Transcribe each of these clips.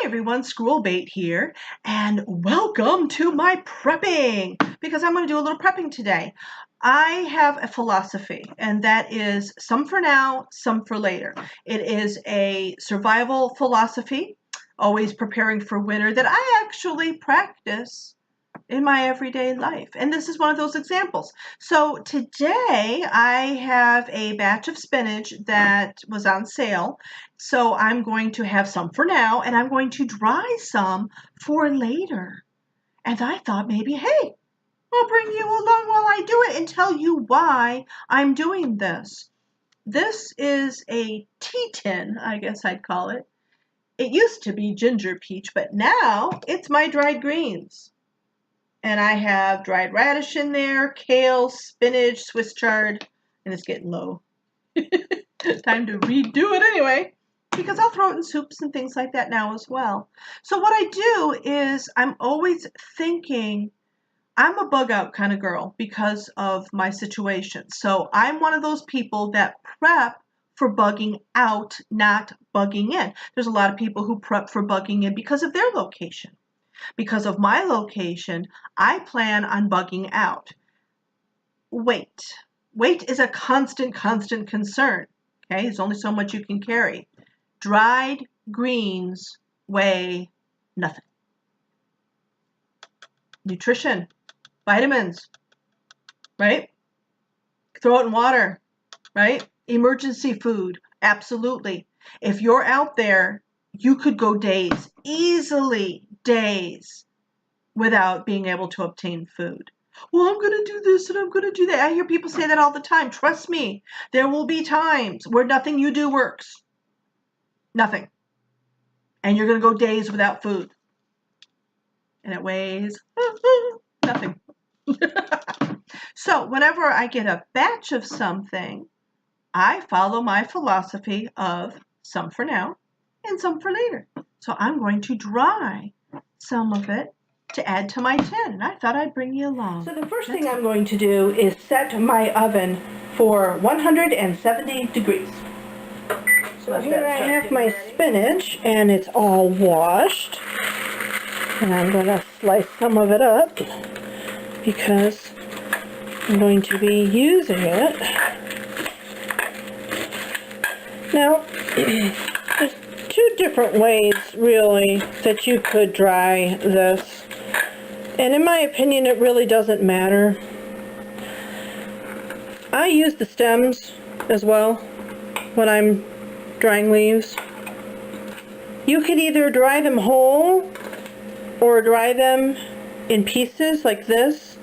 everyone, Squirrel Bait here, and welcome to my prepping, because I'm going to do a little prepping today. I have a philosophy, and that is some for now, some for later. It is a survival philosophy, always preparing for winter, that I actually practice in my everyday life. And this is one of those examples. So today I have a batch of spinach that was on sale. So I'm going to have some for now, and I'm going to dry some for later. And I thought maybe, hey, I'll bring you along while I do it and tell you why I'm doing this. This is a tea tin, I guess I'd call it. It used to be ginger peach, but now it's my dried greens. And I have dried radish in there, kale, spinach, Swiss chard, and it's getting low. Time to redo it anyway, because I'll throw it in soups and things like that now as well. So what I do is I'm always thinking, I'm a bug out kind of girl because of my situation. So I'm one of those people that prep for bugging out, not bugging in. There's a lot of people who prep for bugging in because of their location. Because of my location, I plan on bugging out. Weight. Weight is a constant concern. Okay, there's only so much you can carry. Dried greens weigh nothing. Nutrition, vitamins, right? Throw it in water, right? Emergency food, absolutely. If you're out there, you could go days, easily days, without being able to obtain food. Well, I'm going to do this and I'm going to do that. I hear people say that all the time. Trust me, there will be times where nothing you do works. Nothing. And you're going to go days without food. And it weighs nothing. So whenever I get a batch of something, I follow my philosophy of some for now and some for later. So I'm going to dry some of it to add to my tin, and I thought I'd bring you along. So the first thing I'm going to do is set my oven for 170 degrees. So here I have my spinach, and it's all washed. And I'm going to slice some of it up because I'm going to be using it. Now, there's two different ways, really, that you could dry this. And in my opinion, it really doesn't matter. I use the stems as well when I'm drying leaves. You could either dry them whole or dry them in pieces like this.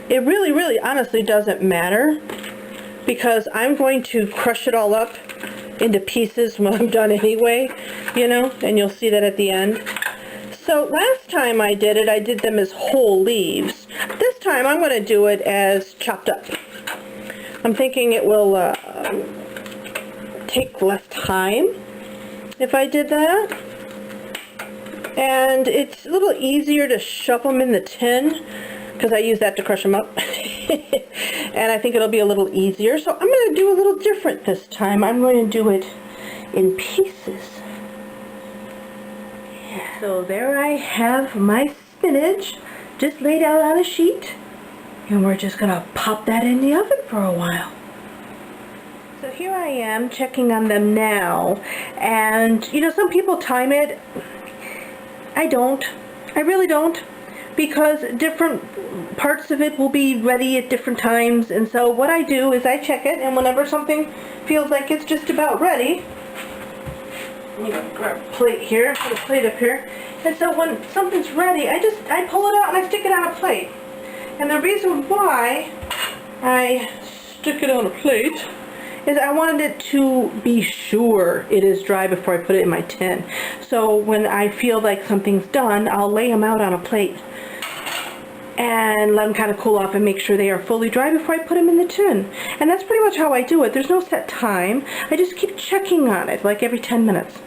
It really honestly doesn't matter, because I'm going to crush it all up into pieces when I'm done anyway, you know, and you'll see that at the end. So last time I did them as whole leaves. This time I'm going to do it as chopped up. I'm thinking it will take less time if I did that. And it's a little easier to shove them in the tin, because I use that to crush them up. And I think it'll be a little easier. So I'm going to do a little different this time. I'm going to do it in pieces. So there I have my spinach just laid out on a sheet, and we're just going to pop that in the oven for a while. So here I am checking on them now, and you know, some people time it. I don't. I really don't, because different parts of it will be ready at different times. And so what I do is I check it, and whenever something feels like it's just about ready, I'm going to grab a plate here, put a plate up here. And so when something's ready, I pull it out and I stick it on a plate. And the reason why I stick it on a plate is I wanted it to be sure it is dry before I put it in my tin. So when I feel like something's done, I'll lay them out on a plate and let them kind of cool off and make sure they are fully dry before I put them in the tin. And that's pretty much how I do it. There's no set time. I just keep checking on it like every 10 minutes.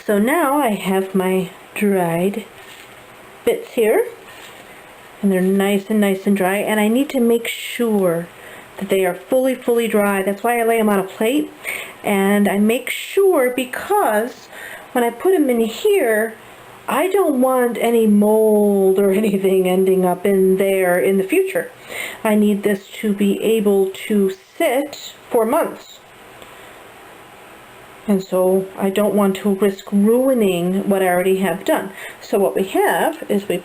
So now I have my dried bits here, and they're nice and dry, and I need to make sure that they are fully dry. That's why I lay them on a plate, and I make sure, because when I put them in here, I don't want any mold or anything ending up in there in the future. I need this to be able to sit for months. And so I don't want to risk ruining what I already have done. So what we have is we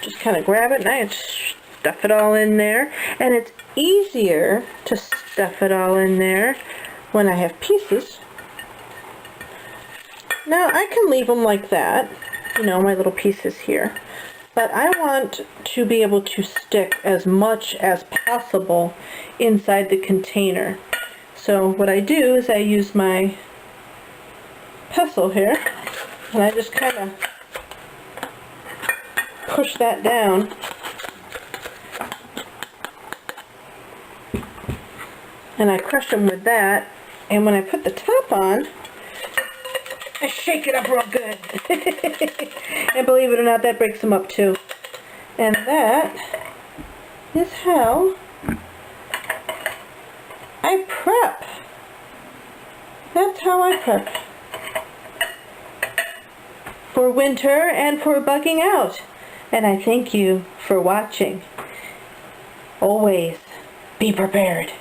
just kind of grab it and I stuff it all in there. And it's easier to stuff it all in there when I have pieces. Now I can leave them like that, you know, my little pieces here. But I want to be able to stick as much as possible inside the container. So what I do is I use my pestle here, and I just kind of push that down, and I crush them with that, and when I put the top on, I shake it up real good. And believe it or not, that breaks them up too. And that is how I prep. That's how I prep. For winter and for bugging out. And I thank you for watching. Always be prepared.